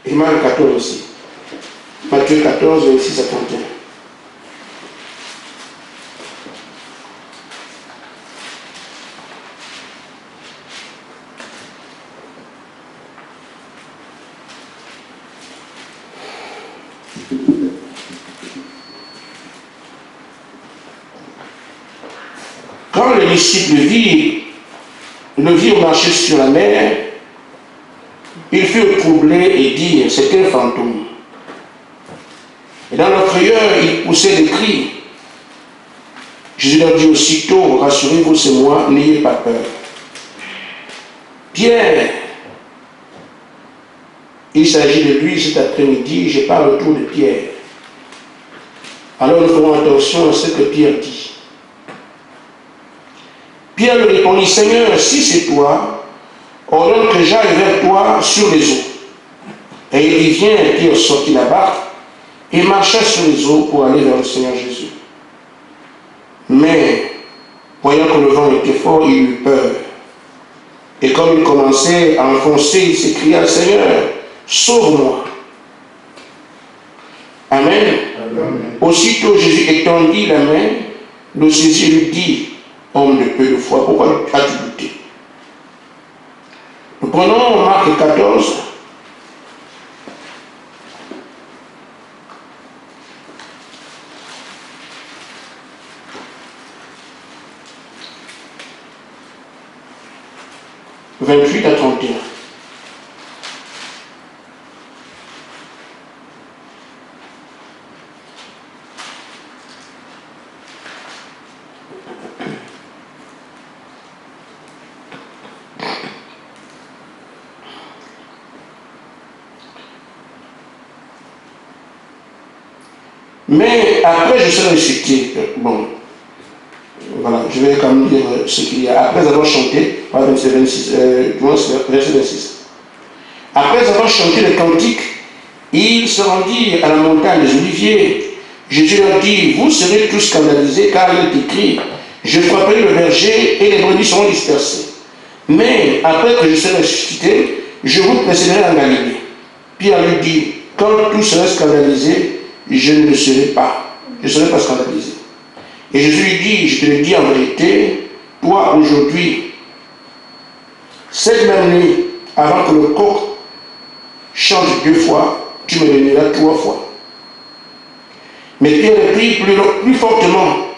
Et Marc 14 aussi. Matthieu 14, 26 à 31. Quand les disciples le virent marcher sur la mer, ils furent troublés et dirent, c'est un fantôme. Et dans leur frayeur, ils poussaient des cris. Jésus leur dit aussitôt, rassurez-vous, c'est moi, n'ayez pas peur. Pierre, il s'agit de lui cet après-midi, je parle autour de Pierre. Alors nous ferons attention à ce que Pierre dit. Pierre lui répondit, Seigneur, si c'est toi, ordonne que j'aille vers toi sur les eaux. Et il dit, viens, Pierre sortit la barque et marcha sur les eaux pour aller vers le Seigneur Jésus. Mais, voyant que le vent était fort, il eut peur. Et comme il commençait à enfoncer, il s'écria, Seigneur, sauve-moi. Amen. Amen. Aussitôt Jésus étendit la main, le saisit et lui dit, homme de peu de foi, pourquoi as-tu douté? Nous prenons Marc 14. « 28 à 31. Mais après, je serai ressuscité. Bon, voilà, je vais quand même dire ce qu'il y a. Après avoir chanté, verset 26. Après avoir chanté le cantique, ils se rendirent à la montagne des Oliviers. Jésus leur dit, vous serez tous scandalisés, car il est écrit, je frapperai le berger et les brebis seront dispersées. Mais après que je serai ressuscité, je vous précéderai en Galilée. Pierre lui dit, quand tous seraient scandalisés, je ne le serai pas. Je ne serai pas scandalisé. Et Jésus lui dit, je te le dis en vérité, toi aujourd'hui, cette même nuit, avant que le coq chante 2 fois, tu me donneras 3 fois. Mais Pierre reprit plus fortement,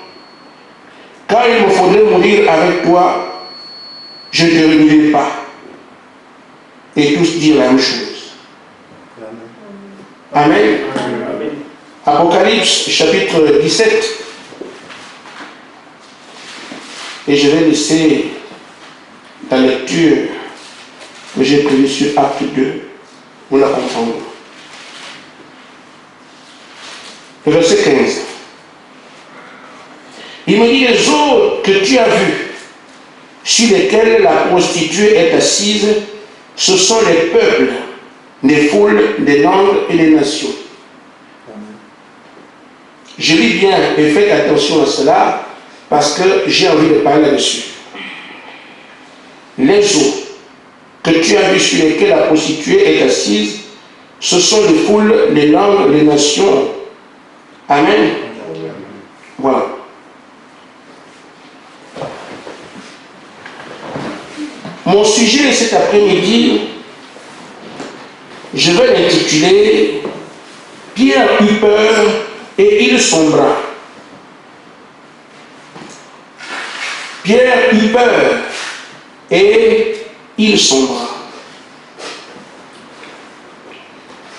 car il me faudrait mourir avec toi, je ne te renierai pas. Et tous dirent la même chose. Amen. Amen. Apocalypse chapitre 17. Et je vais laisser la lecture que j'ai prévue sur Acte 2. Nous la comprendrons. Le verset 15. Il me dit, les eaux que tu as vues, sur lesquelles la prostituée est assise, ce sont les peuples, les foules, les langues et les nations. Je lis bien et faites attention à cela, parce que j'ai envie de parler là-dessus. Les eaux que tu as vues sur lesquelles la prostituée est assise, ce sont les foules, les langues, les nations. Amen. Voilà. Mon sujet cet après-midi, je vais l'intituler Pierre eut peur et il sombra. Pierre eut peur et il sombra.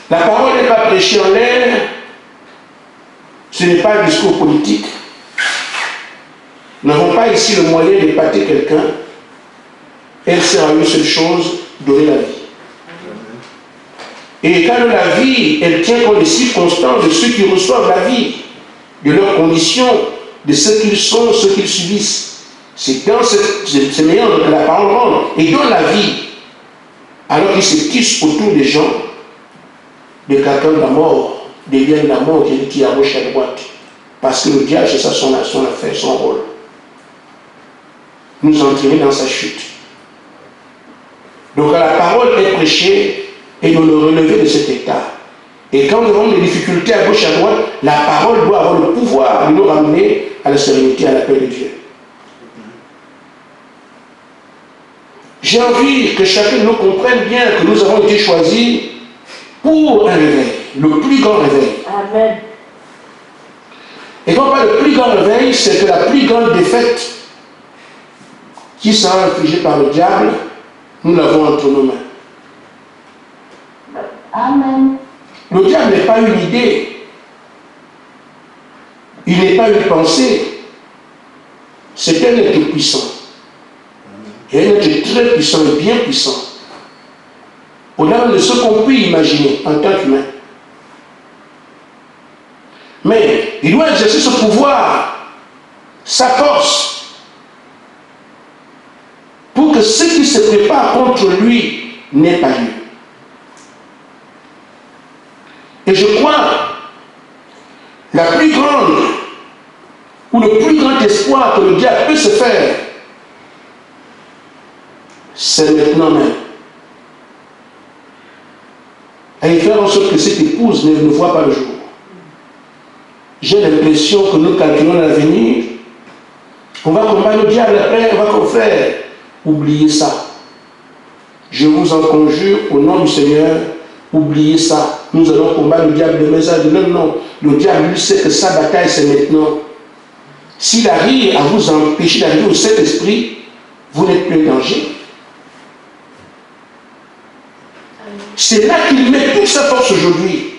La parole n'est pas prêchée en l'air, ce n'est pas un discours politique. Nous n'avons pas ici le moyen d'épater quelqu'un. Elle sert à une seule chose, donner la vie. Et quand la vie, elle tient compte des circonstances de ceux qui reçoivent la vie, de leurs conditions, de ce qu'ils sont, ce qu'ils subissent. C'est dans ce méandre que la parole rentre. Et dans la vie, alors qu'ils se tissent autour des gens, des carcans de la mort, des liens de la mort qui à gauche et à droite. Parce que le diable, c'est ça son affaire, son rôle. Nous entraîner dans sa chute. Donc quand la parole est prêchée, et de nous relever de cet état. Et quand nous avons des difficultés à gauche et à droite, la parole doit avoir le pouvoir de nous ramener à la sérénité, à la paix de Dieu. J'ai envie que chacun de nous comprenne bien que nous avons été choisis pour un réveil, le plus grand réveil. Amen. Et quand on parle de plus grand réveil, c'est que la plus grande défaite qui sera infligée par le diable, nous l'avons entre nos mains. Amen. Le diable n'est pas une idée, il n'est pas une pensée, c'est un être puissant. Et un être très puissant et bien puissant, au-delà de ce qu'on peut imaginer en tant qu'humain. Mais il doit exercer ce pouvoir, sa force, pour que ce qui se prépare contre lui n'ait pas lieu. Et je crois, la plus grande, ou le plus grand espoir que le diable peut se faire, c'est maintenant même. Et faire en sorte que cette épouse ne voit pas le jour. J'ai l'impression que nous calculons l'avenir. On va combattre le diable après, on va qu'on faire. Oubliez ça. Je vous en conjure au nom du Seigneur, oubliez ça. Nous allons combattre le diable demain. Non, non. Le diable, lui, sait que sa bataille, c'est maintenant. S'il arrive à vous empêcher d'arriver au Saint-Esprit, vous n'êtes plus en danger. C'est là qu'il met toute sa force aujourd'hui.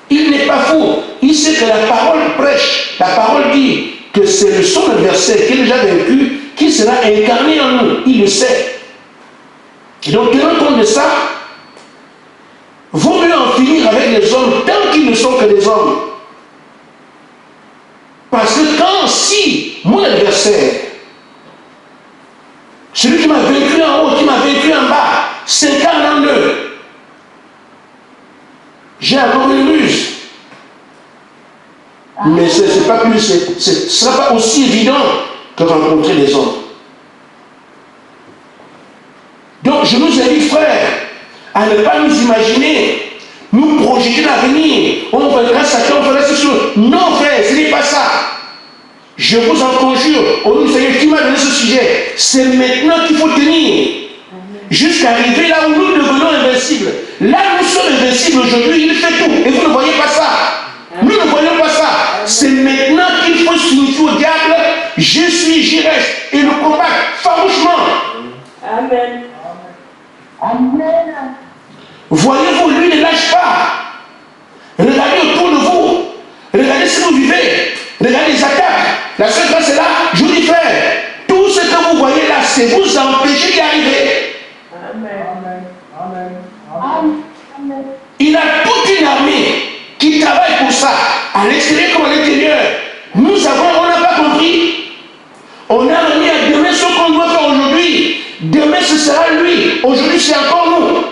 Il n'est pas fou. Il sait que la parole prêche. La parole dit que c'est son adversaire qui est déjà vaincu, qui sera incarné en nous. Il le sait. Et donc, tenant compte de ça, vaut mieux en finir avec les hommes tant qu'ils ne sont que des hommes. Parce que si mon adversaire, celui qui m'a vaincu en haut, qui m'a vaincu en bas, s'incarne en eux, j'ai encore une ruse. Mais ce ne sera pas aussi évident que rencontrer les hommes. Donc je nous invite, frères, à ne pas nous imaginer, nous projeter l'avenir. On verra Satan, on fera ces choses. Non, frère, ce n'est pas ça. Je vous en conjure, au nom du Seigneur qui m'a donné ce sujet, c'est maintenant qu'il faut tenir. Jusqu'à arriver là où nous devenons invincibles. Là où nous sommes invincibles aujourd'hui, il fait tout. Et vous ne voyez pas ça. Nous ne voyons pas ça. C'est maintenant qu'il faut signifier au diable, je suis, j'y reste. Et le combat farouchement. Amen. Amen. Voyez-vous, lui ne lâche pas. Regardez autour de vous. Regardez ce que vous vivez. Regardez les attaques. La seule chose c'est là, je vous dis frère, tout ce que vous voyez là, c'est vous empêcher d'y arriver. Amen. Amen. Amen. Il a toute une armée qui travaille pour ça, à l'extérieur comme à l'intérieur. On n'a pas compris. On a remis à demain ce qu'on doit faire aujourd'hui. Demain ce sera lui. Aujourd'hui c'est encore nous.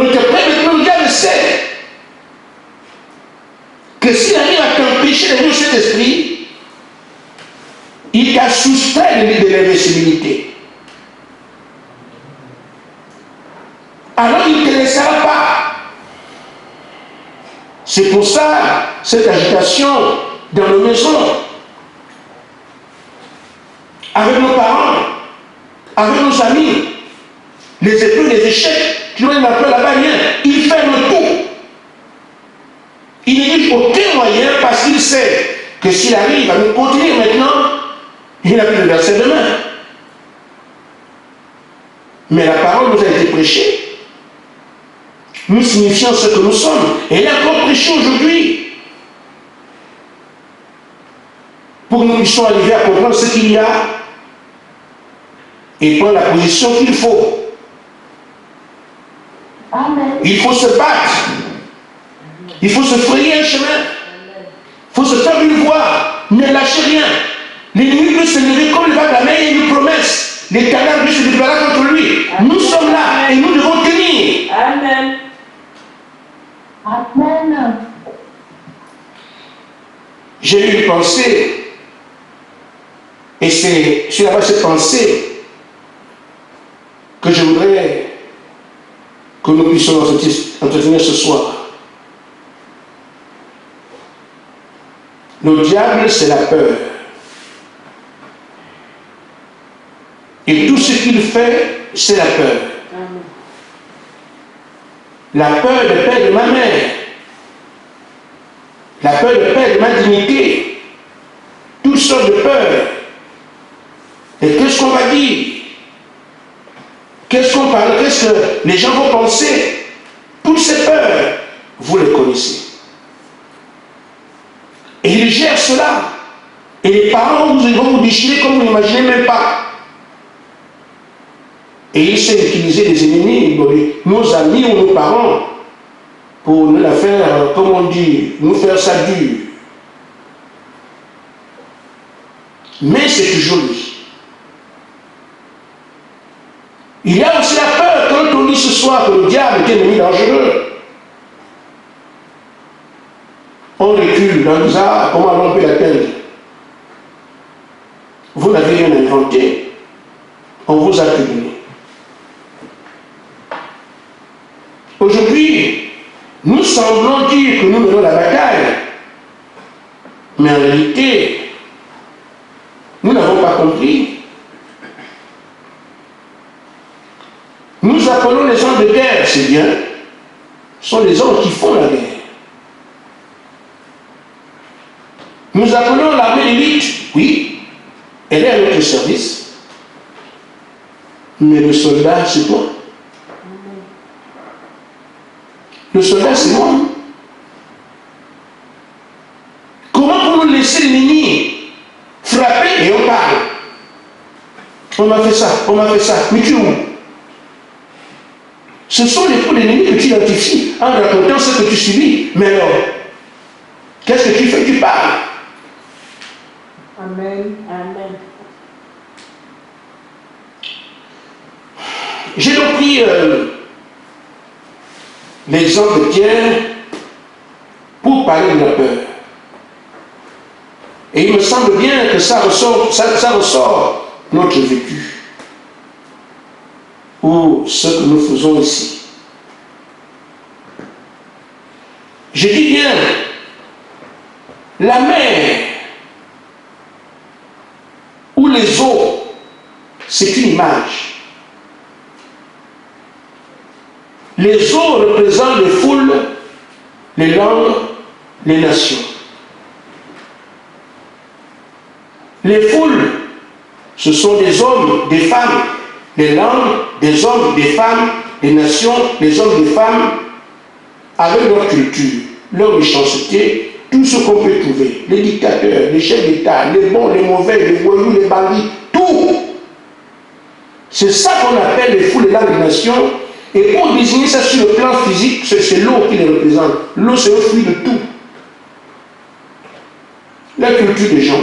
Donc après maintenant le diable sait que s'il arrive à t'empêcher de vivre cet esprit, il t'a soustrait de l'invincibilité. Alors il ne te laissera pas. C'est pour ça, cette agitation dans nos maisons, avec nos parents, avec nos amis, les épreuves, les échecs, tu vois, il m'appelle là-bas, rien. Il ferme tout. Il n'exige aucun moyen parce qu'il sait que s'il arrive à nous contenir maintenant, il n'a plus de verset demain. Mais la parole nous a été prêchée. Nous signifions ce que nous sommes. Et elle est encore prêchée aujourd'hui. Pour que nous puissions arriver à comprendre ce qu'il y a et prendre la position qu'il faut. Amen. Il faut se battre. Il faut se frayer un chemin. Il faut se faire une voie. Ne lâchez rien. L'ennemi peut se lever comme le va de la mer et une promesse. L'Éternel peut se déclarer contre lui. Nous sommes là et nous devons tenir. Amen. Amen. J'ai eu une pensée, et c'est sur la base de cette pensée que je voudrais que nous puissions entretenir ce soir. Le diable, c'est la peur. Et tout ce qu'il fait, c'est la peur. La peur de perdre ma mère. La peur de perdre ma dignité. Toutes sortes de peurs. Et qu'est-ce qu'on va dire? Qu'est-ce qu'on parle? Qu'est-ce que les gens vont penser? Toutes ces peurs, vous les connaissez. Et il gère cela. Et les parents vont vous déchirer comme vous n'imaginez même pas. Et il sait utiliser les ennemis, nos amis ou nos parents, pour nous la faire, comme on dit, nous faire ça dur. Mais c'est toujours lui. Il y a aussi la peur quand on dit ce soir que le diable est un ennemi dangereux. On recule, on dit ça, comment on peut l'atteindre? Vous n'avez rien inventé, on vous a donné. Aujourd'hui, nous semblons dire que nous menons la bataille, mais en réalité, nous n'avons pas compris. Nous appelons les gens de guerre, c'est bien, ce sont les hommes qui font la guerre. Nous appelons l'armée d'élite, oui, elle est à notre service, mais le soldat, c'est toi. Le soldat, c'est moi. Comment pouvons-nous laisser l'ennemi frapper et on parle? On m'a fait ça, on m'a fait ça, mais tu es où? Ce sont les coups d'ennemi que tu identifies en racontant ce que tu subis. Mais alors, qu'est-ce que tu fais? Tu parles. Amen. Amen. J'ai donc pris l'exemple de Pierre pour parler de la peur. Et il me semble bien que ça ressort notre vécu. Ou ce que nous faisons ici. Je dis bien, la mer ou les eaux, c'est une image. Les eaux représentent les foules, les langues, les nations. Les foules, ce sont des hommes, des femmes, les langues, des hommes, des femmes, des nations, des hommes, des femmes, avec leur culture, leur méchanceté, tout ce qu'on peut trouver, les dictateurs, les chefs d'État, les bons, les mauvais, les voyous, les bandits, tout. C'est ça qu'on appelle les foules, les langues, les nations. Et pour désigner ça sur le plan physique, c'est l'eau qui les représente. L'eau, c'est un fruit de tout. La culture des gens,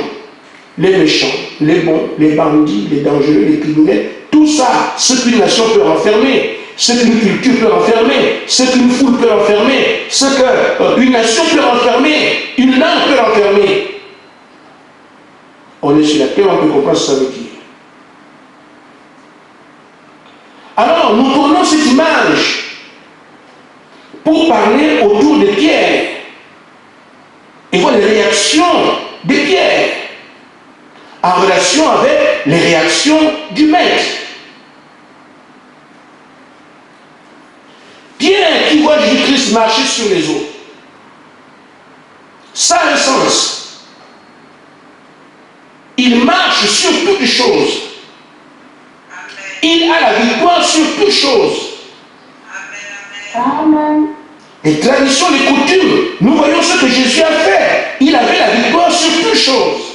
les méchants, les bons, les bandits, les dangereux, les criminels, tout ça, ce qu'une nation peut renfermer, ce qu'une culture peut renfermer, ce qu'une foule peut renfermer, ce qu'une nation peut renfermer, une langue peut renfermer. On est sur la terre, on peut comprendre ce que ça veut dire. Alors, nous prenons cette image pour parler autour de Pierre et voir les réactions de Pierre en relation avec les réactions du maître. Pierre qui voit Jésus-Christ marcher sur les eaux, ça a un sens. Il marche sur toutes choses. Il a la victoire sur toutes choses. Amen. Les traditions, les coutumes, nous voyons ce que Jésus a fait. Il avait la victoire sur toutes choses.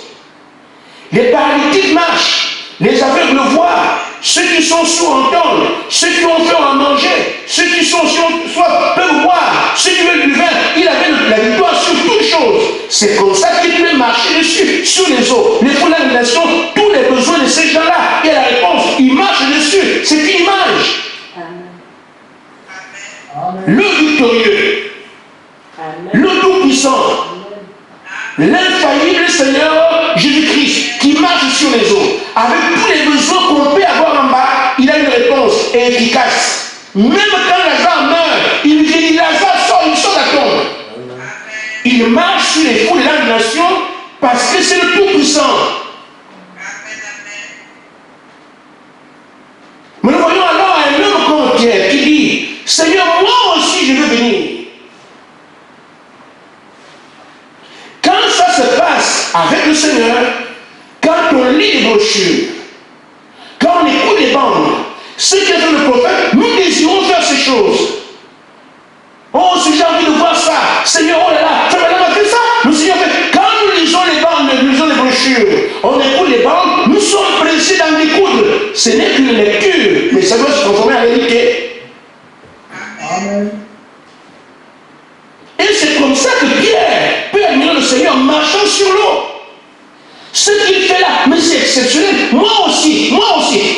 Les paralytiques marchent, les aveugles voient, ceux qui sont sourds entendent, ceux qui ont faim à manger, ceux qui sont soif peuvent boire, ceux qui veulent du vin. Il avait la victoire sur toutes choses. C'est comme ça qu'il peut marcher dessus, sur les eaux. Les foules de la nation, tous les besoins de ces gens-là. Et la réponse, il marche dessus. C'est une image. Amen. Le victorieux, Amen. le tout-puissant, l'infaillible Seigneur Jésus-Christ qui marche sur les eaux, avec tous les besoins qu'on peut avoir en bas, il a une réponse efficace. Même quand Lazare meurt, il dit Lazare sort, il sort la tombe. Il marche sur les foules de la nation parce que c'est le Tout-Puissant. Mais nous voyons alors un homme comme Pierre qui dit Seigneur, moi aussi je veux venir. Quand ça se passe avec le Seigneur, quand on lit les brochures, quand on écoute les bandes, ce que fait le prophète, nous désirons faire ces choses. Oh, si j'ai envie de voir ça, Seigneur, oh là là, on a fait ça. Le Seigneur fait, quand nous lisons les bandes, nous lisons les brochures, on écoute les bandes, nous sommes pressés d'en écouter. Ce n'est qu'une lecture, mais ça doit se transformer en réalité. Amen. Et c'est comme ça que Pierre peut admirer le Seigneur marchant sur l'eau. Ce qu'il fait là, mais c'est exceptionnel. Moi aussi,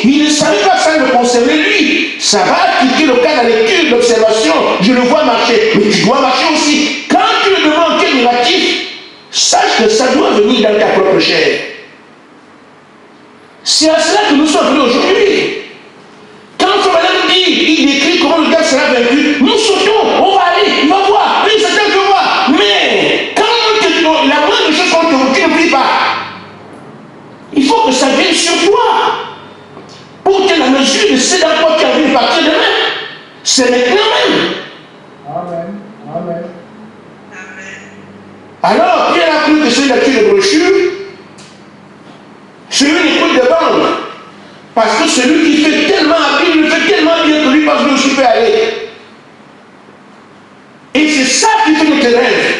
il ne savait pas ça me concernait lui. Ça va quitter le cas de la lecture, d'observation. Je le vois marcher, mais tu dois marcher aussi. Quand tu me demandes quel miratif, sache que ça doit venir dans ta propre chair. C'est à cela que nous sommes venus aujourd'hui. Quand Fabien dit, il décrit comment le gars sera vaincu, nous sautons, on va aller, il va voir, oui, c'est ça que je vois. Mais quand la moindre chose qu'on te dit, tu ne pries pas. Il faut que ça vienne sur toi. Pour que la mesure de ce dans quoi tu as vu partir demain, c'est maintenant même. Amen. Amen. Alors, Pierre a cru que celui qui a tué les brochures, celui qui écoute des bandes. Parce que celui qui fait tellement habile, il le fait tellement bien que lui pense que lui aussi peut aller. Et c'est ça qui fait notre rêve.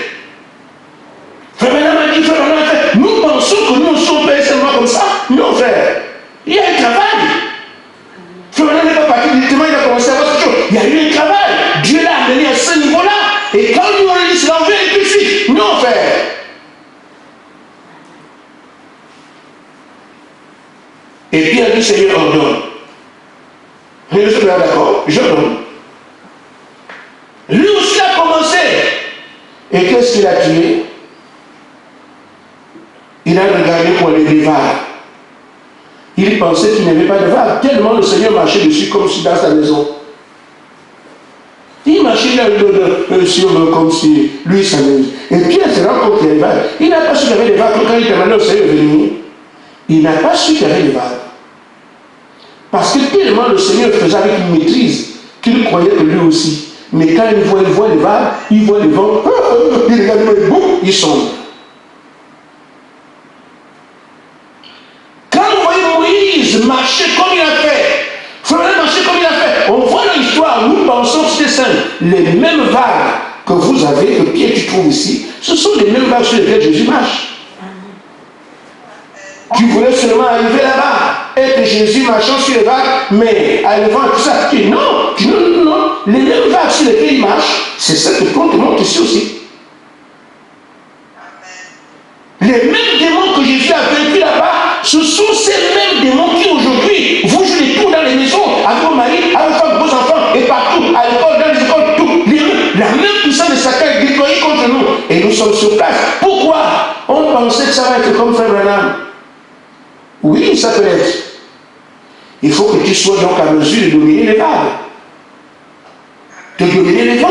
Frère Madame a dit, frère Madame a fait, nous pensons que nous sommes payés seulement comme ça. Non, frère. Il y a un travail. Frère Madame n'est pas parti directement, il a commencé à voir cette chose. Il y a eu un travail. Dieu l'a amené à ce niveau-là. Et quand nous on lui dit, c'est l'envers et tout de suite. Non, frère. Et puis il a dit, Seigneur, ordonne. Et le Seigneur, d'accord, je donne. Lui aussi a commencé. Et qu'est-ce qu'il a tué? Il a regardé pour les vagues. Il pensait qu'il n'y avait pas de vagues. Tellement le Seigneur marchait dessus comme si dans sa maison. Il marchait là sur comme si lui s'amuse. Et Pierre se rend compte qu'il y a des vagues. Il n'a pas su qu'il y avait des vagues. Quand il demandait au Seigneur de venir, il n'a pas su qu'il y avait des vagues. Parce que tellement le Seigneur faisait avec une maîtrise qu'il croyait que lui aussi. Mais quand il voit les vagues, il voit les vents, il regarde, boum, il sombre. Quand vous voyez Moïse marcher comme il a fait, Frédéric marcher comme il a fait, on voit dans l'histoire, nous pensons que c'était simple. Les mêmes vagues que vous avez, que Pierre tu trouves ici, ce sont les mêmes vagues sur lesquelles Jésus marche. Tu voulais seulement arriver là-bas et que Jésus marchant sur les vagues, mais arrivant à tout ça, tu dis non, les mêmes vagues sur lesquelles il marche, c'est ça que qu'on te montre ici aussi. Les mêmes démons que Jésus a vaincus là-bas, ce sont ces mêmes démons qui aujourd'hui vous jouez les tours dans les maisons, avec vos maris, avec vos enfants, et partout, à l'école, dans les écoles, tout. La même puissance de Satan est déployée contre nous. Et nous sommes sur place. Pourquoi? On pensait que ça va être comme Frère Branham. Oui, ça peut être. Il faut que tu sois donc à mesure de dominer les vagues. De dominer les vents.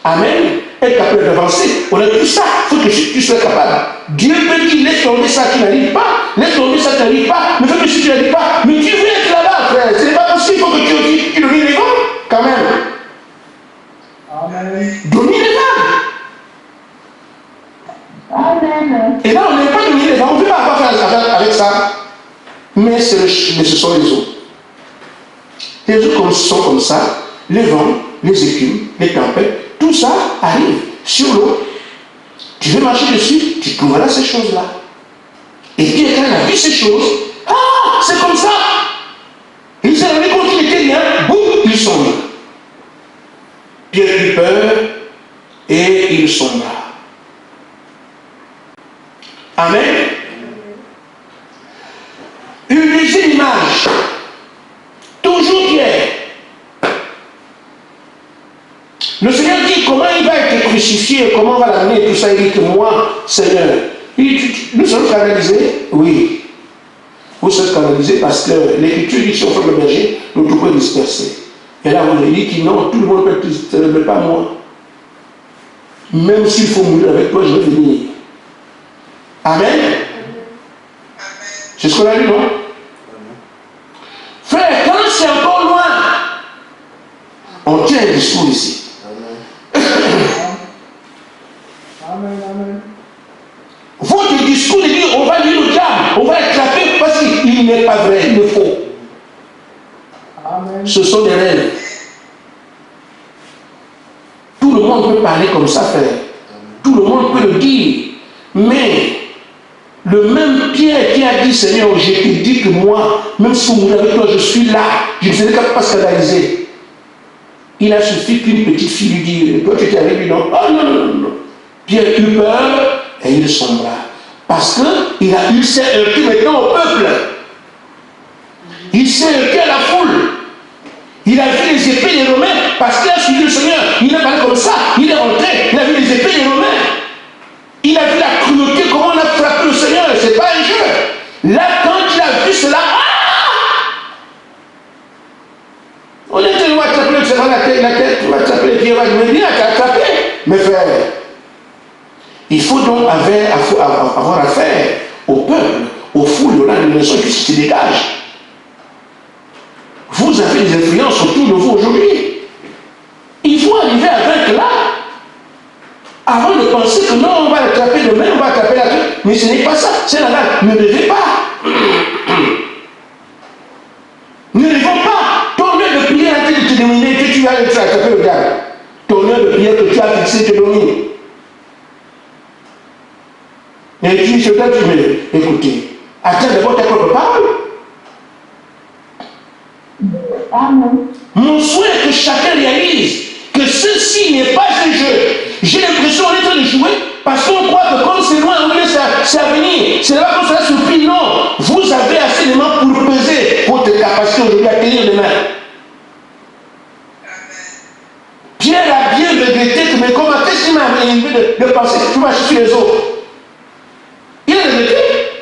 Amen. Être capable d'avancer. On a tout ça. Il faut que tu sois capable. Dieu peut dire, laisse tomber ça qui n'arrive pas. Laisse tomber ça qui n'arrive pas. Mais fais que si tu n'arrives pas. Mais tu veux être là-bas, frère. Ce n'est pas possible. Il faut que tu domines les vents. Quand même. Amen. Domine les vagues. Amen. Et là, on n'est pas dominer les vents. On ne peut pas avoir faire avec ça. Mais ce sont les eaux. Les eaux sont comme ça. Les vents, les écumes, les tempêtes, tout ça arrive sur l'eau. Tu veux marcher dessus, tu trouveras ces choses-là. Et puis quand il a vu ces choses, ah, c'est comme ça. Il s'est rendu compte qu'il était bien, boum, il sombre. Pierre eut peur et il sombra. Amen. Une deuxième image. Toujours Pierre. Le Seigneur dit comment il va être crucifié, comment on va l'amener, tout ça. Il dit que moi, Seigneur, nous sommes canalisés. Oui. vous serez scandalisé parce que l'Écriture dit si on fait le berger, nous tout peut disperser. Et là, vous avez dit que non, tout le monde peut disperser, mais pas moi. Même s'il faut mourir avec toi, je vais venir. Amen. C'est ce qu'on a dit, non? Frère, quand c'est encore loin, on tient un discours ici. Votre discours de dire on va dire au diable, on va attraper parce qu'il n'est pas vrai, il est faux. Ce sont des rêves. Tout le monde peut parler comme ça, frère. Tout le monde peut le dire. Mais le même Pierre qui a dit Seigneur, je te dis que moi, même si vous mourrez avec toi, je suis là, je ne serai pas scandalisé. Il a suffi qu'une petite fille lui dise, toi tu étais avec lui, non? Oh non, non, non, non. Pierre eut peur et il sombra. Parce qu'il s'est heurté maintenant au peuple. Il s'est heurté à la foule. Il a vu les épées des Romains parce qu'il a suivi le Seigneur. Il est parlé comme ça. Il est rentré. Il a vu les épées des Romains. Il a vu la cruauté, comment on a frappé le Seigneur. Ce n'est pas un jeu. Là, quand il a vu cela, on était loin de attraper le Seigneur la tête. On va attraper les pieds. On va dire, viens, tu as attrapé. Mais frère, il faut donc avoir affaire au peuple, aux foules, aux nations qui se dégagent. Vous avez des influences autour de vous aujourd'hui. Il faut arriver à vaincre là. Avant de penser que non, on va attraper demain, on va attraper la tête. Mais ce n'est pas ça. C'est la date. Ne rêvez pas. Ne rêvons pas. Ton heure de prière a été de te dominer que tu vas attraper le diable. Ton heure de prière que tu as fixé te domine. Et puis, je dois dire, écoutez, attends d'abord ta propre parole. Amen. Mon souhait est que chacun réalise que ceci n'est pas un jeu. J'ai l'impression qu'on est en train de jouer parce qu'on croit que comme c'est loin, c'est à venir. C'est là qu'on sera surpris. Non, vous avez assez de mains pour peser votre capacité aujourd'hui à tenir les mains. Pierre a bien regretté que, mais comment, qu'est-ce qu'il m'a arrivé de penser que tu vas chercher les autres? Il a regretté.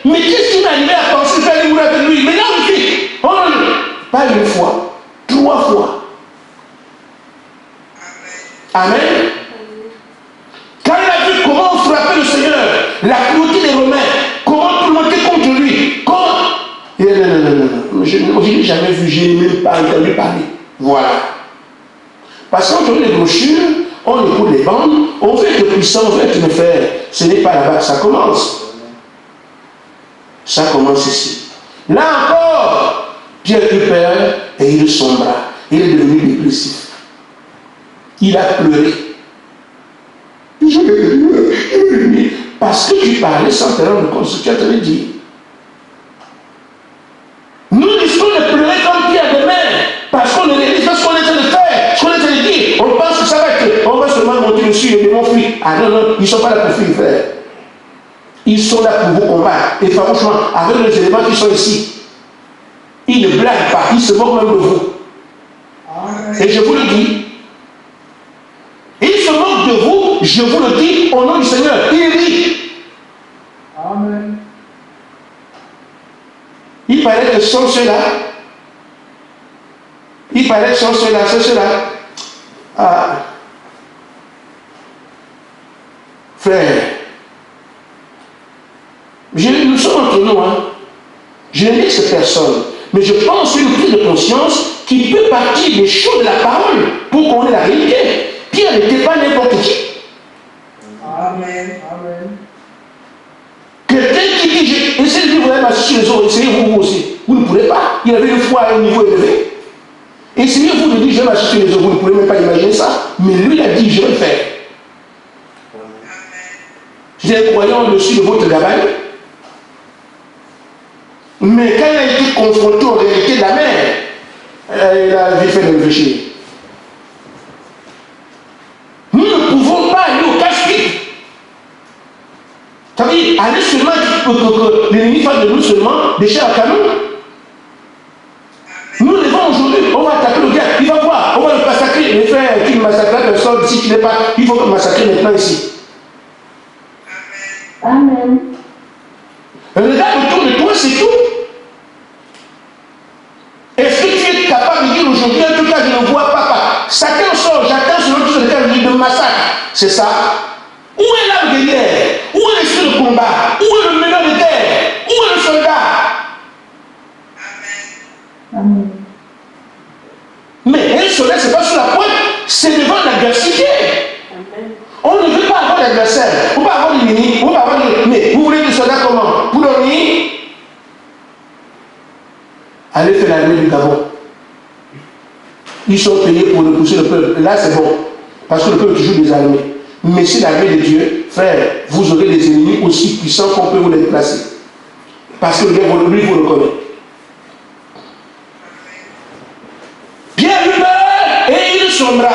Mais qu'est-ce qui m'est arrivé à penser de faire des mourir avec lui? Mais là, aussi, oh non, pas une fois, 3 fois. Amen. Quand il a vu comment on frappait le Seigneur, la cruauté des Romains, comment tout le monde était contre lui, comment... Non, je n'ai jamais vu, je n'ai même pas entendu parler. Voilà. Parce qu'on tourne les brochures, on écoute les bandes, on veut être puissant, on veut être le faire. Ce n'est pas là-bas, ça commence. Ça commence ici. Là encore, Pierre eut peur et il sombra. Il est devenu dépressif. Il a pleuré. Parce que tu parlais sans te rendre compte ce que tu as te dire. Nous risquons de pleurer comme Pierre demain. Parce qu'on ne réalise pas ce qu'on est en train de faire, ce qu'on est en train de dire. On pense que ça va être. On va seulement monter dessus et les démons fuient. Ah non, non, ils ne sont pas là pour fuir, frère. Ils sont là pour vous combattre. Et franchement, avec les éléments qui sont ici, ils ne blaguent pas, ils se moquent même de vous. Et je vous le dis. Ils se moquent de vous, je vous le dis, au nom du Seigneur. Il rit. Amen. Il paraît que sont ceux-là. Il paraît que sont ceux-là, c'est ceux-là. Ah. Frère, nous sommes entre nous, hein. Je n'ai que personne, mais je pense une prise de conscience qui peut partir des choses de la parole pour qu'on ait la réalité. Pierre n'était pas n'importe qui. Amen. Amen. Quelqu'un qui dit, essayez de vivre la sur les autres, essayez-vous aussi. Vous ne pourrez pas. Il avait une foi à un niveau élevé. Essayez-vous de dire, je vais m'acheter les autres, vous ne pouvez même pas imaginer ça. Mais lui, il a dit, je vais le faire. J'ai un croyant au-dessus de votre gabaille. Mais quand il a été confronté aux réalités de la mer, il a vite fait de réfléchir. Nous ne pouvons pas aller au casse-pied. Ça veut dire, aller seulement que l'ennemi fasse de nous seulement des chairs à canon. Nous devons aujourd'hui, on va attaquer le gars, il va voir, on va le massacrer. Mais frère, tu ne massacres personne si tu n'es pas, il faut le massacrer maintenant ici. Amen. Regarde autour de toi, c'est tout. C'est ça. Où est l'âme de guerre? Où est l'esprit de combat? Où est le meneur de guerre? Où est le soldat? Amen. Mais un soldat, ce n'est pas sur la pointe, c'est devant l'adversité. On ne veut pas avoir d'adversaire. On ne veut pas avoir d'ennemi. On ne veut pas avoir de... Mais vous voulez des soldats comment? Pour dormir? Allez faire l'armée du Gabon. Ils sont payés pour repousser le peuple. Là, c'est bon. Parce que le peuple est toujours désarmé. Mais si l'armée de Dieu, frère, vous aurez des ennemis aussi puissants qu'on peut vous les déplacer. Parce que lui, vous le connaissez. Pierre eut peur et il sombra.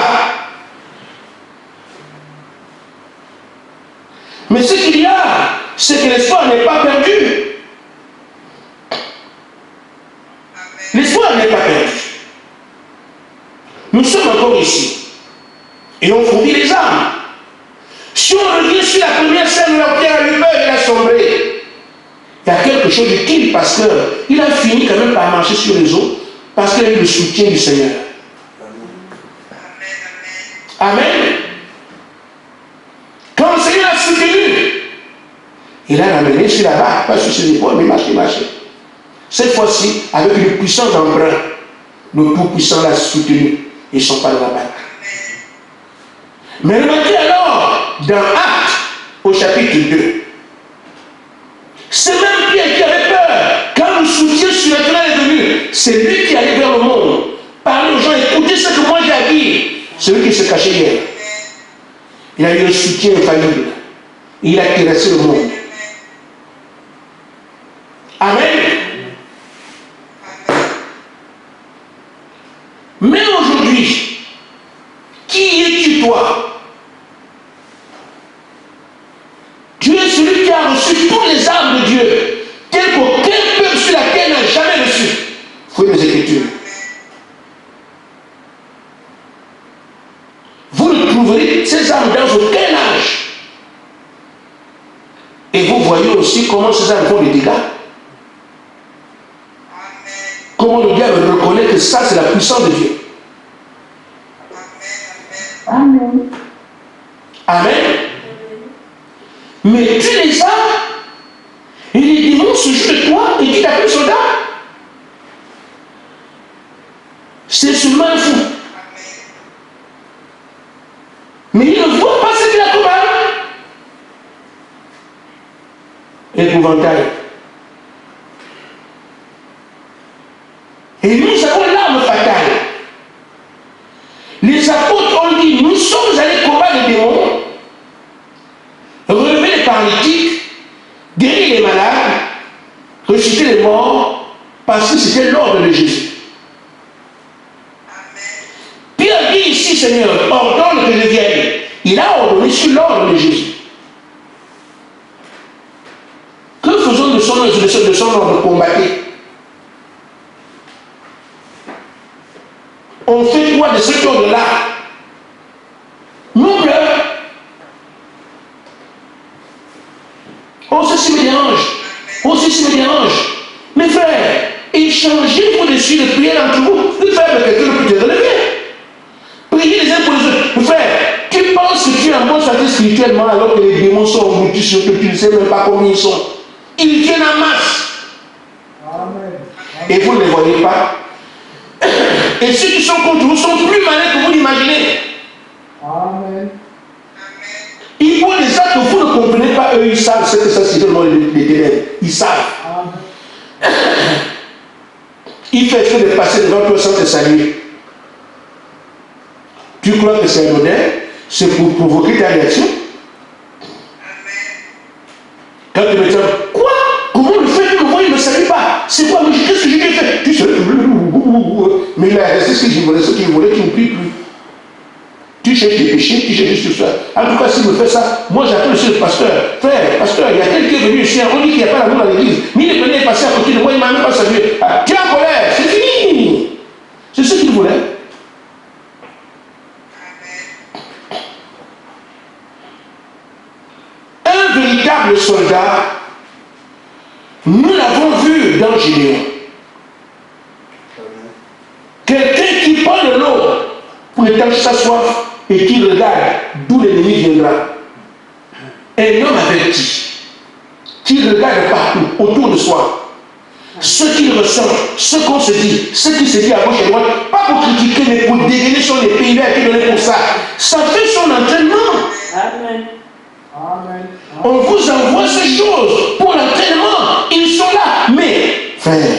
Mais ce qu'il y a, c'est que l'espoir n'est pas perdu. L'espoir n'est pas perdu. Nous sommes encore ici. Et on fournit les armes. Si on revient sur la première scène où Pierre a eu peur, il a sombré. Il y a quelque chose d'utile parce qu'il a fini quand même par marcher sur les eaux parce qu'il a eu le soutien du Seigneur. Amen. Quand le Seigneur l'a soutenu, il a ramené sur la barre, pas sur ses épaules, mais marché. Cette fois-ci, avec une puissance d'emprunt, le Tout-Puissant l'a soutenu. Ils ne sont pas dans la barre. Mais remarquez alors, dans Actes, au chapitre 2, c'est même Pierre qui avait peur. Quand le soutien surnaturel est venu, c'est lui qui allait vers le monde. Parler aux gens, écoutez ce que moi j'ai à dire. Celui qui se cachait hier. Il a eu un soutien infaillible. Il a terrassé le monde. Amen. Mais aujourd'hui, qui es-tu toi? Tu es celui qui a reçu toutes les armes de Dieu, tel qu'aucun peuple sur la terre n'a jamais reçu. Fouillez les Écritures. Vous ne trouverez ces armes dans aucun âge. Et vous voyez aussi comment ces armes font des dégâts. Comment le diable reconnaît que ça, c'est la puissance de Dieu. Amen. Amen. Mais tu les as, et les démons se jouent de toi, et tu t'appelles soldat. C'est seulement un fou. Mais il ne voit pas ce qu'il a comme arme. Épouvantail. Et nous avons l'arme fatale. Les apôtres ont dit, nous sommes allés combattre les démons, relever les paralytiques, guérir les malades, ressusciter les morts, parce que c'était l'ordre de Jésus. Pierre dit ici, Seigneur, ordonne que je vienne. Il a ordonné sur l'ordre de Jésus. Que faisons de son ordre combatté? On fait quoi de cet ordre-là? Nous pleurons. Oh, ceci me dérange. Oh, ceci me dérange. Mes frères, échangez-vous dessus de prière entre vous. Le frère de quelqu'un ne peut te relever. Priez les uns pour les autres. Frère, tu penses que tu es en bonne santé spirituellement alors que les démons sont engloutis sur toi, tu ne sais même pas combien ils sont. Ils viennent en masse. Amen. Et vous ne les voyez pas. Et ceux qui sont contre vous sont plus malins que vous l'imaginez. Amen. Ils font des actes que vous ne comprenez pas. Eux, ils savent ce que ça signifie dans les ténèbres. Ils savent. Amen. Il fait exprès de passer devant toi sans te saluer. Tu crois que c'est anodin? C'est pour provoquer ta réaction? Quand tu me dis, quoi? Comment le fait que moi il ne me salue pas? C'est quoi? Qu'est-ce que j'ai fait? Tu sais, mais là, c'est ce que je voulais, tu ne pries plus. Tu cherches des péchés, tu cherches sur ça. En tout cas, s'il me fait ça, moi j'appelle aussi le pasteur. Frère, pasteur, il y a quelqu'un qui est venu ici, on dit qu'il n'y a pas l'amour dans l'église. Mais il est venu passer à côté de moi, il ne m'a même pas salué. Ah, tu es en colère, c'est fini. C'est ce qu'il voulait. Un véritable soldat, nous l'avons vu dans Gédéon. Quelqu'un qui prend de l'eau pour étancher sa soif et qu'il regarde d'où l'ennemi viendra. Un homme averti, qui regarde partout, autour de soi, ce qu'il ressent, ce qu'on se dit, ce qui se dit à gauche et à droite, pas pour critiquer, mais pour dégainer sur les pays, il a été donné pour ça. Ça fait son entraînement. Amen. Amen. On vous envoie ces choses pour l'entraînement. Ils sont là. Mais, frère,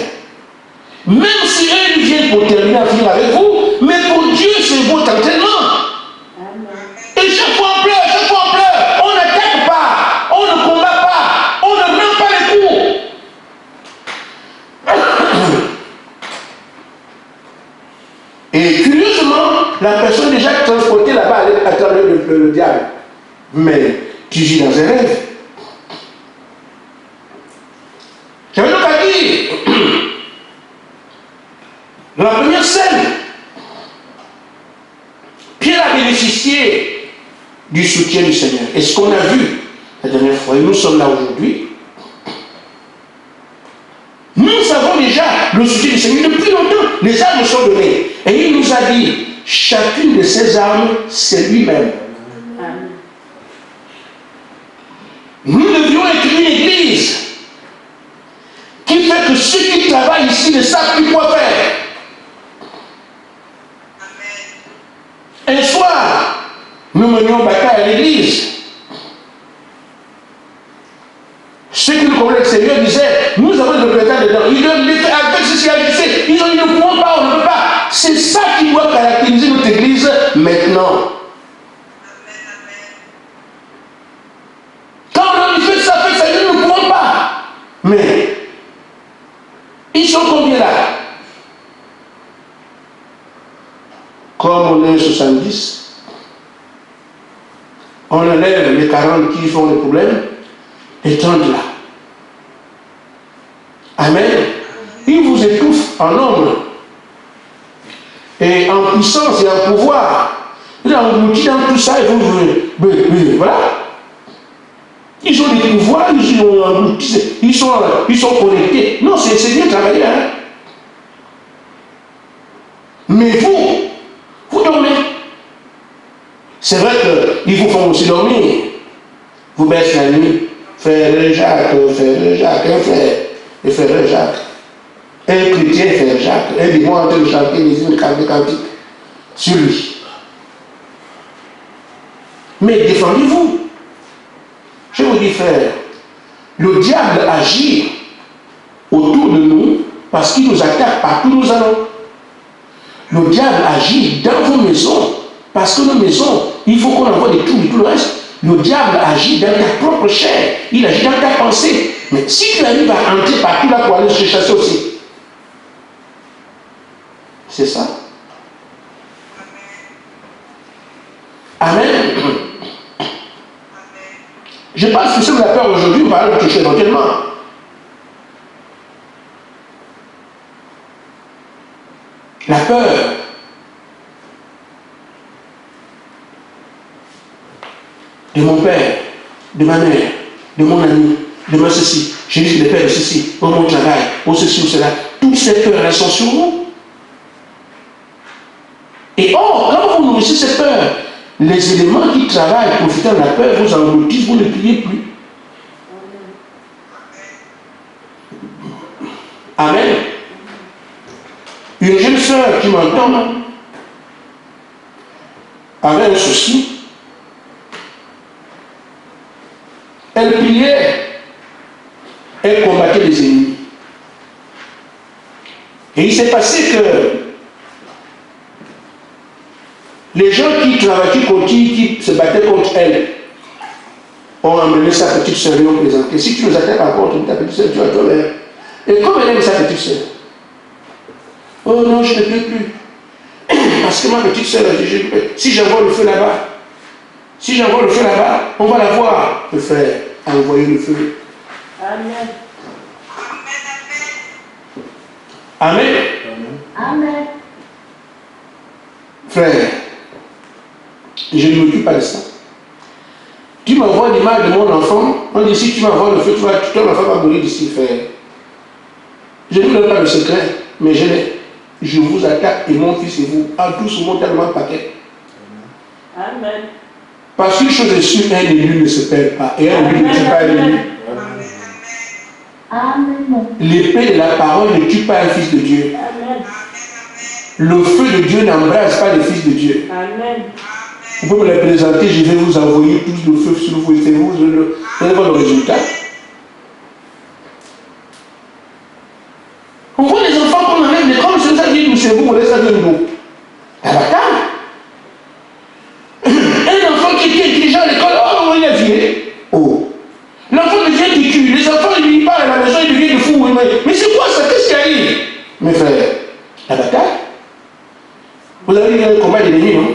même si eux ils viennent pour terminer à finir avec vous, mais pour Dieu, c'est votre entraînement. Et chaque fois on pleure, on n'attaque pas, on ne combat pas, on ne rend pas les coups. Et curieusement, la personne déjà transportée là-bas à travers le diable. Mais tu vis dans un rêve. J'avais donc à dire, dans la première scène, Pierre a bénéficié du soutien du Seigneur. Et ce qu'on a vu la dernière fois, et nous sommes là aujourd'hui, nous savons déjà le soutien du Seigneur depuis longtemps. Les armes sont données. Et il nous a dit, chacune de ces armes, c'est lui-même. Nous devions être une église qui fait que ceux qui travaillent ici ne savent plus quoi faire. Un soir, nous menions bataille à l'église. Ceux qui nous connaissent le Seigneur disaient, nous avons le représentant dedans. Ils doivent les faire avec ceci, avec ceci. Ils ne pourront pas, on ne peut pas. C'est ça qui doit caractériser notre église maintenant. Quand on a fait ça, nous ne pouvons pas. Mais, ils sont combien là? Comme on est 70, on enlève les 40 qui font les problèmes, et 30 là. Amen. Ils vous étouffent en nombre, et en puissance et en pouvoir. Ils engloutis dans tout ça, et vous voilà. Ils ont des pouvoirs, ils sont connectés. Non, c'est bien travaillé. Hein? Mais vous dormez. C'est vrai qu'ils vous font aussi dormir. Vous baissez la nuit. Frère Jacques, un frère, et frère Jacques. Un chrétien, frère Jacques. Un démon en train de chanter les hymnes cantiques sur lui. Mais défendez-vous. Je vous dis, frère, le diable agit autour de nous parce qu'il nous attaque partout où nous allons. Le diable agit dans vos maisons parce que nos maisons, il faut qu'on envoie des trous et tout le reste. Le diable agit dans ta propre chair, il agit dans ta pensée. Mais si tu arrives à entrer partout là pour aller se chasser aussi, c'est ça. Amen. Je pense que si vous avez peur aujourd'hui, on va le toucher éventuellement. La peur. De mon père, de ma mère, de mon ami, de ma ceci. J'ai dit que les peurs de ceci, au mon travail, au ceci ou cela. Toutes ces peurs-là sont sur nous. Et or, quand vous nourrissez ces peurs, les éléments qui travaillent profitant de la peur vous engloutissent, vous ne priez plus. Amen. Une jeune sœur qui m'entend avait un souci. Elle priait, elle combattait les ennemis. Et il s'est passé que les gens qui se battaient contre elle ont emmené sa petite sœur et ont présenté. Si tu nous attaques encore, ta petite sœur, tu vas toi même. Et comme elle aime sa petite sœur, oh non, je ne peux plus. Parce que ma petite sœur, si j'envoie le feu là-bas, on va la voir. Le frère a envoyé le feu. Amen. Amen. Amen. Frère, je ne m'occupe pas de ça. Tu m'envoies l'image de mon enfant, on dit si tu m'envoies le feu, ton enfant va mourir d'ici, frère. Je ne vous donne pas le secret, mais je vous attaque et mon fils et vous, en tous montent tellement le paquet. Amen. Parce qu'une chose est sûre, un élu ne se perd pas. Et un élu ne tue pas un élu. Amen. L'épée de la parole ne tue pas un fils de Dieu. Amen. Le feu de Dieu n'embrase pas les fils de Dieu. Amen. Vous pouvez me les présenter, je vais vous envoyer tous le feu sur vous et vous allez voir le résultat. On voit les enfants qu'on enlève les comme c'est ça dit, c'est vous, on laisse ça de nous. La bataille. Un enfant qui est intelligent à l'école, oh, il a viré. Oh. L'enfant devient têtu. Les enfants, ils parlent à la maison, ils deviennent fous. Mais c'est quoi ça? Qu'est-ce qui arrive? Mes frères, la bataille. Vous avez eu un combat d'ennemis, non?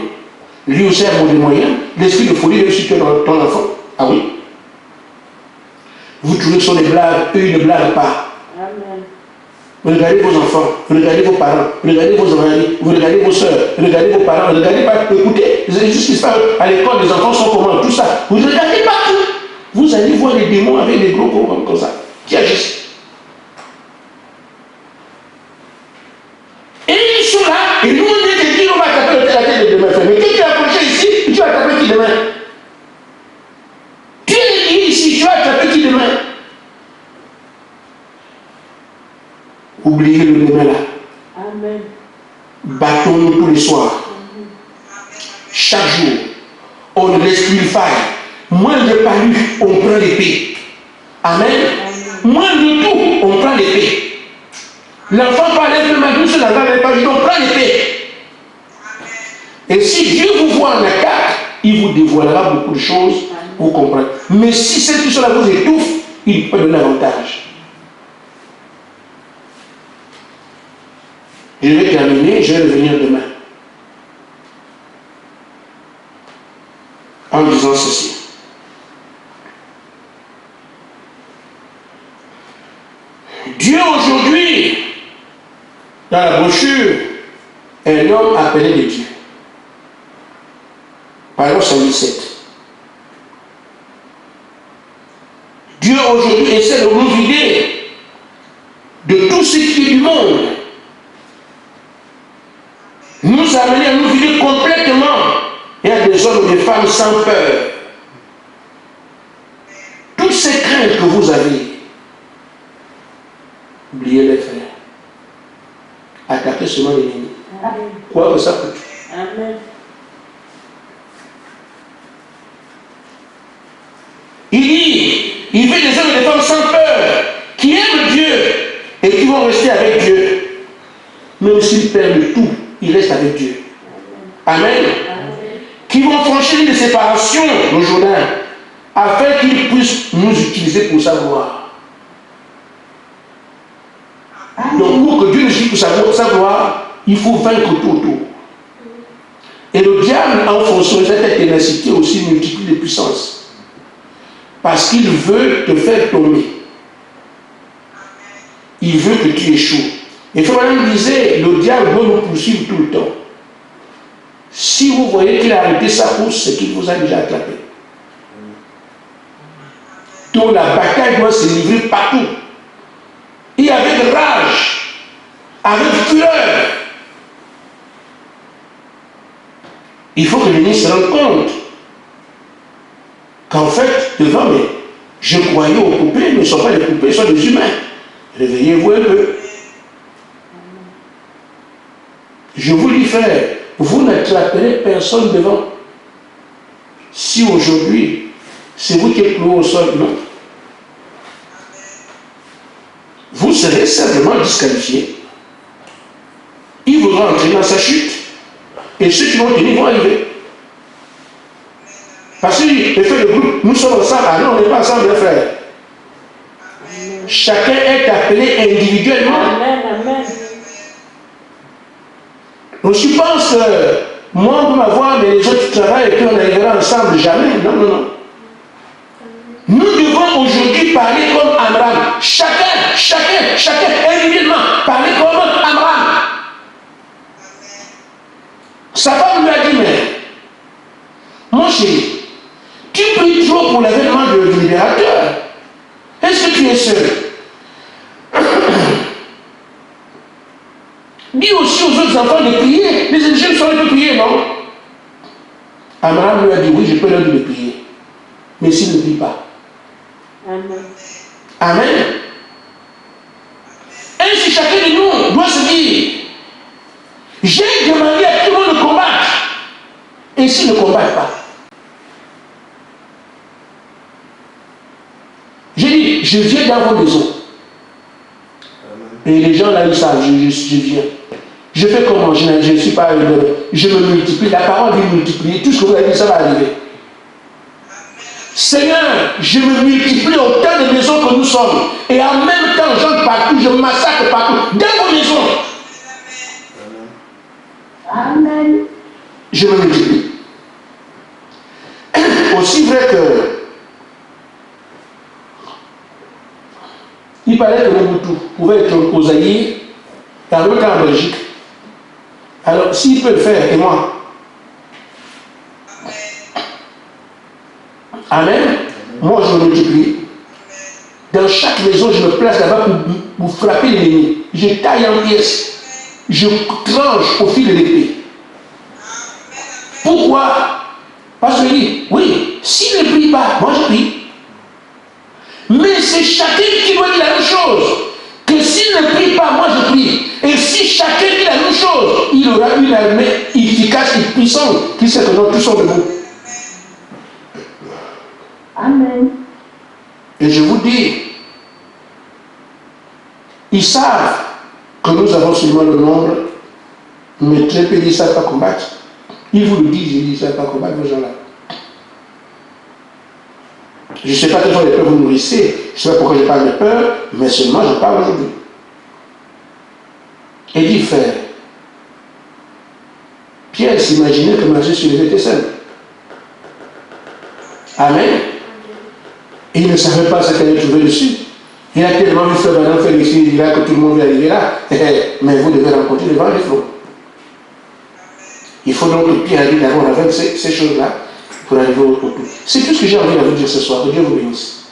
Lui aussi a des moyens. L'esprit de folie est sur ton enfant. Ah oui. Vous trouvez que ce sont des blagues, eux ils ne blaguent pas. Amen. Vous regardez vos enfants, vous regardez vos parents, vous regardez vos amis, vous regardez vos soeurs, vous regardez vos parents, vous regardez pas, écoutez, c'est juste ce qui se passe à l'école, les enfants sont comment, tout ça. Vous regardez pas tout. Vous allez voir les démons avec des gros corps comme ça, qui agissent. Et ils sont là, et nous on est dit, on va taper la tête de demain. Mais quand tu as approché ici, tu vas taper qui demain? Tu es dit ici, tu vas taper qui demain? Oubliez le demain là. Amen. Battons-nous tous les soirs. Chaque jour, on ne laisse plus le faille. Moins de palu, on prend l'épée. Amen. Moins de tout, on prend l'épée. L'enfant parlait un peu mal douce, la dame n'est pas dit, on prend l'épée. Et si Dieu vous voit en attaque, il vous dévoilera beaucoup de choses, vous comprenez. Mais si celle qui sont là vous étouffe, il peut donner l'avantage. Je vais terminer, je vais revenir demain. En disant ceci. Dieu aujourd'hui, dans la brochure, un homme appelé de Dieu. Par exemple, Samuel 7. Dieu aujourd'hui essaie de nous vider de tout ce qui est du monde. Nous amener à nous vider complètement. Il y a des hommes et des femmes sans peur. Toutes ces craintes que vous avez, oubliez-les, frères. Attaquez seulement l'ennemi. Quoi que ça coûte. Amen. Il dit, il veut des hommes et des femmes sans peur, qui aiment Dieu et qui vont rester avec Dieu. Même s'ils perdent tout, ils restent avec Dieu. Amen. Qui vont franchir une séparation, le Jourdain, afin qu'ils puissent nous utiliser pour sa gloire. Donc pour que Dieu nous utilise pour sa gloire, il faut vaincre tout autour. Et le diable, en fonction de cette ténacité aussi, multiplie les puissances. Parce qu'il veut te faire tomber. Il veut que tu échoues. Et Frère disait, le diable doit nous poursuivre tout le temps. Si vous voyez qu'il a arrêté sa course, c'est qu'il vous a déjà attrapé. Donc la bataille doit se livrer partout. Et avec rage, avec fureur. Il faut que l'ennemi se rende compte qu'en fait, devant moi, je croyais aux poupées, mais ce ne sont pas des poupées, ce sont des humains. Réveillez-vous un peu. Je vous dis, frère, vous n'attraperez personne devant. Si aujourd'hui, c'est vous qui êtes cloué au sol, non. Vous serez simplement disqualifié. Il voudra entrer dans sa chute. Et ceux qui vont tenir vont arriver. Parce que l'effet de groupe, nous sommes ensemble. Ah non, on n'est pas ensemble, les frères. Chacun est appelé individuellement. Amen. Amen. Donc je pense que moi, on peut m'avoir, mais les autres travaillent et puis on arrivera ensemble. Jamais. Non, non, non. Nous devons aujourd'hui parler comme Amram. Chacun, individuellement, parler comme Amram. Sa femme lui a dit, mais, mon chéri, tu pries trop pour l'avènement du libérateur. Est-ce que tu es seul? Dis aussi aux autres enfants de prier. Les églises sont de prier, non? Abraham lui a dit, oui, je peux leur dire de prier. Mais s'il ne prie pas. Amen. Amen. Ainsi, chacun de nous doit se dire, j'ai demandé à tout le monde de combattre. Et s'il ne combat pas, j'ai dit, je viens dans vos maisons. Et les gens là, ils savent, je viens. Je fais comment? Je ne suis pas je me multiplie. La parole dit multiplier. Tout ce que vous avez dit, ça va arriver. Seigneur, je me multiplie autant de maisons que nous sommes. Et en même temps, j'entre partout, je massacre partout. Dans vos maisons. Amen. Je me multiplie. Aussi vrai que il paraît que Mobutu pouvait être aux Zaïre, dans le cas en Belgique. Alors, s'il peut le faire, et moi? Amen. Moi, je me multiplie. Dans chaque maison, je me place là-bas pour frapper l'ennemi. Je taille en pièces. Je tranche au fil de l'épée. Pourquoi? Parce que dit, oui, s'il ne prie pas, moi je prie. Mais c'est chacun qui doit dire la même chose. Que s'il ne prie pas, moi je prie. Et si chacun dit la même chose, il aura une armée efficace et puissante qui sait que nous tous sommes debout. Amen. Et je vous dis, ils savent que nous avons seulement le nombre, mais très peu ils ne savent pas combattre. Ils vous le disent, ils ne savent pas combattre, vos gens-là. Je ne sais pas quelles sont les peurs que vous nourrissez, je ne sais pas pourquoi je parle de peur, mais seulement je parle aujourd'hui. Et dit, frère, Pierre s'imaginait que marcher sur les était simple. Amen. Et il ne savait pas ce qu'elle allait trouver dessus. Il a tellement vu Frère Branham faire ici, il dira que tout le monde va arriver là. Mais vous devez rencontrer le vent des flots. Il faut donc que Pierre arrive d'abord avec ces choses-là pour arriver au bout. C'est tout ce que j'ai envie de vous dire ce soir. Que Dieu vous bénisse.